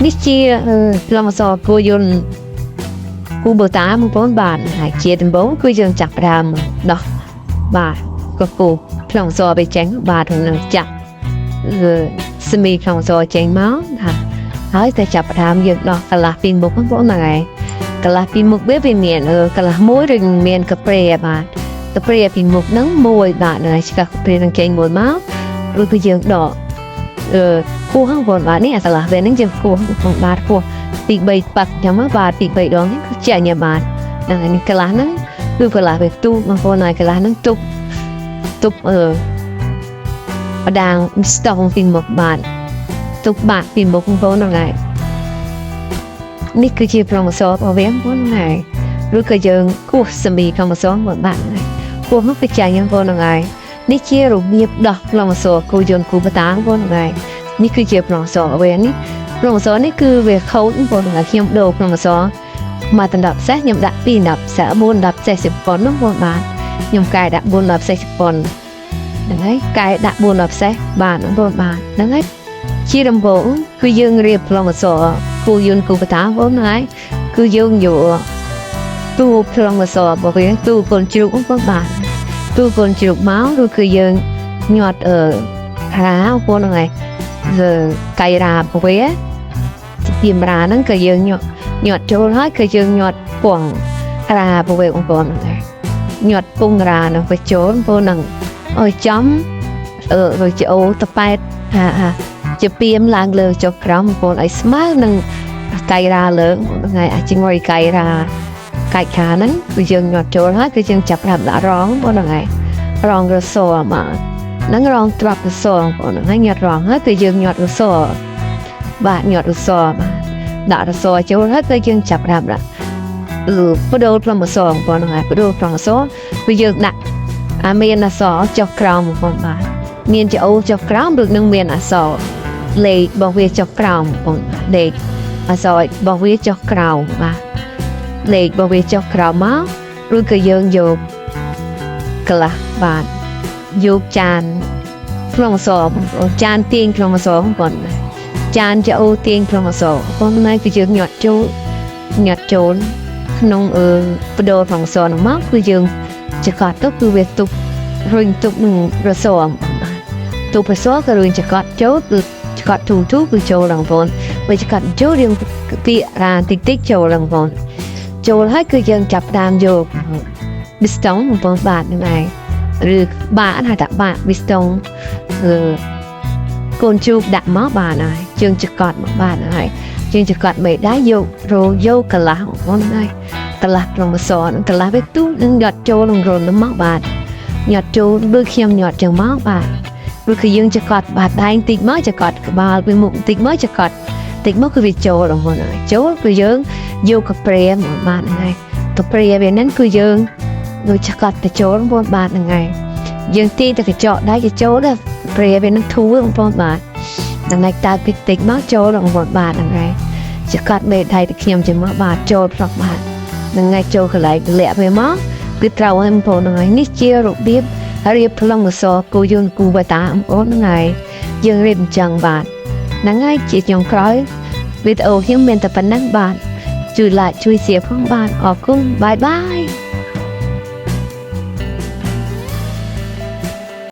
នេះជាឡំអសគួយយន្តគូបតាបងប្អូនបាទហើយជាដំបូងគឺយើងចាប់ផ្ដើមដោះបាទក៏គូខ្លងសបេចេញបាទនឹងចាក់ស្មីខ្លងសចេញមកថាហើយតែចាប់ផ្ដើមយើងដោះកន្លះពីមុខបងប្អូនហ្នឹងហើយកន្លះពីមុខវាមានកន្លះមួយឬមានកប្រេបាទកប្រេពីមុខហ្នឹងមួយបាទហើយឆ្កាកប្រេនឹងចេញមួយមកឬគឺយើងដកគោះហ្នឹងបងបាទនេះអាកន្លះពេលហ្នឹងយើងគោះបងបាទគោះពី3ប៉ាក់ចាំមកបាទពី3ដងនេះគឺចាញ់បាទហ្នឹងហើយនេះកន្លះហ្នឹងគឺកន្លះពេលទូបងប្អូនហើយកន្លះហ្នឹងទុបដាងស្តង់ពីមុខបាទទុកបាក់ពីមុខបងប្អូនហ្នឹងហើយនេះគឺជាប្រងសបអវៀងបងហ្នឹងហើយឬក៏យើងគោះសមីប្រងសបមកបាទហ្នឹងគោះមកទៅចាញ់បងប្អូនហ្នឹងហើយនេះជារបៀបដោះប្រងសបគូយន្តគូបតាបងប្អូនហ្នឹងហើយនេះគឺជាប្រងសបអវៀងនេះប្រងសបនេះគឺវាខូចបងប្អូនហ្នឹងហើយខ្ញុំដូរប្រងសបមកដណ្ដប់សេះខ្ញុំដាក់2ដណ្ដប់សេះ4ដណ្ដប់សេះ10ប៉ុនហ្នឹងបងបាទខ្ញុំកែដាក់4ដណ្ដប់សេះ10ប៉ុនហ្នឹងហើយកែដាក់4ដណ្ដប់សេះបាទបងប្អូនបាទហ្នឹងហើយជាដំបូងគឺយើងរៀបប្រងសបគូយន្តគូបតាបងប្អូនហើយគឺយើងយកទូប្រងសបរបស់វាទូកូនជ្រូកបងប្អូនបាទទូកូនជ្រូកមកឬគឺយើងញាត់រាបងប្អូនហ្នឹងហើយកៃរារបស់វាពីមរាហ្នឹងក៏យើងញាត់ចូលហើយគឺយើងញាត់ពងរារបស់វាបងប្អូនហ្នឹងញាត់ពងរាហ្នឹងទៅចូលបងប្អូនហ្នឹងឲ្យចំរួចចូលតប៉ែតជាពីមឡើងលើចុះក្រោមបងប្អូនឲ្យស្មើនឹងកៃរាលើថ្ងៃអាចងុយកៃរាកាច់ខាហ្នឹងគឺយើងញាត់ចូលហើយគឺយើងចាប់ដាក់រងបងប្អូនហ្នឹងរងរសមកហ្នឹងរងត្រាប់រសបងប្អូនហ្នឹងញាត់រងហើយគឺយើងញាត់រសបាទញាត់រសបាទដាក់រសចូលហើយគឺយើងចាប់ដាក់បដូរប្រមសបងប្អូនហ្នឹងបដូរប្រមសគឺយើងដាក់មានអសចុះក្រោមបងប្អូនបាទមានចោចុះក្រោមឬនឹងមានអសលេខរបស់វាចុះក្រោមបងប្អូនលេខអសរបស់វាចុះក្រោមបាទលេខរបស់វាចុះក្រោមមកឬក៏យើងយកកន្លះបាទយកចានក្នុងអសចានទាញក្នុងអសបងប្អូនចានចោទាញក្នុងអសបងប្អូនណាគឺយើងញាត់ចូលក្នុងបដូរក្នុងអសនោះមកគឺយើងចកត់ទៅគឺវាទុករុញទុកនឹងរសទុករសក៏រុញចកត់ចូលគឺចកត់ទូគឺចូលបងប្អូនបើចកត់ចូលរៀងពីរាតិចចូលបងប្អូនចូលហើយគឺយើងចាប់តាមយកប៊ីស្តុងបងប្អូនបាទហ្នឹងឯងឬបាក់ហើយដាក់បាក់ប៊ីស្តុងកូនជូបដាក់មកបានហើយយើងចកត់មកបានហើយយើងចកត់មេដៃយកកន្លះបងប្អូនហើយកន្លះក្នុងអសកន្លះវាទូនឹងញាត់ចូលនឹងរនមកបាទញាត់ចូលដូចខ្ញុំញាត់ចឹងមកបាទឬគឺយើងចកត់បាទដៃតិចមកចកត់ក្បាលពីមុខតិចមកចកត់តិចមកគឺវាចូលបងប្អូនហើយចូលគឺយើងយកកាប្រេមកបាទហ្នឹងហើយកប្រេវាហ្នឹងគឺយើងដូចចកត់ទៅចូលបងប្អូនបាទហ្នឹងហើយយើងទីទៅកញ្ចក់ដៃទៅចូលដល់ប្រេវាហ្នឹងធូរបងប្អូនបាទដល់ណៃតើតិចមកចូលបងប្អូនបាទហ្នឹងហើយចកត់មេដៃទៅខ្ញុំចឹងមកបាទចូលប្រុសបាទហ្នឹងហើយចូលកន្លែងលាក់វាមកគឺត្រូវឲ្យបងប្អូនហ្នឹងហើយនេះជារបៀបរៀបផ្លុំអសគូយន្តគូបតាបងប្អូនហ្នឹងហើយយើងរៀបអញ្ចឹងបាទហ្នឹងហើយជាចុងក្រោយវីដេអូខ្ញុំមានតែប៉ុណ្ណឹងបាទជួយ like ជួយ share ផងបាទអរគុណបាយបាយ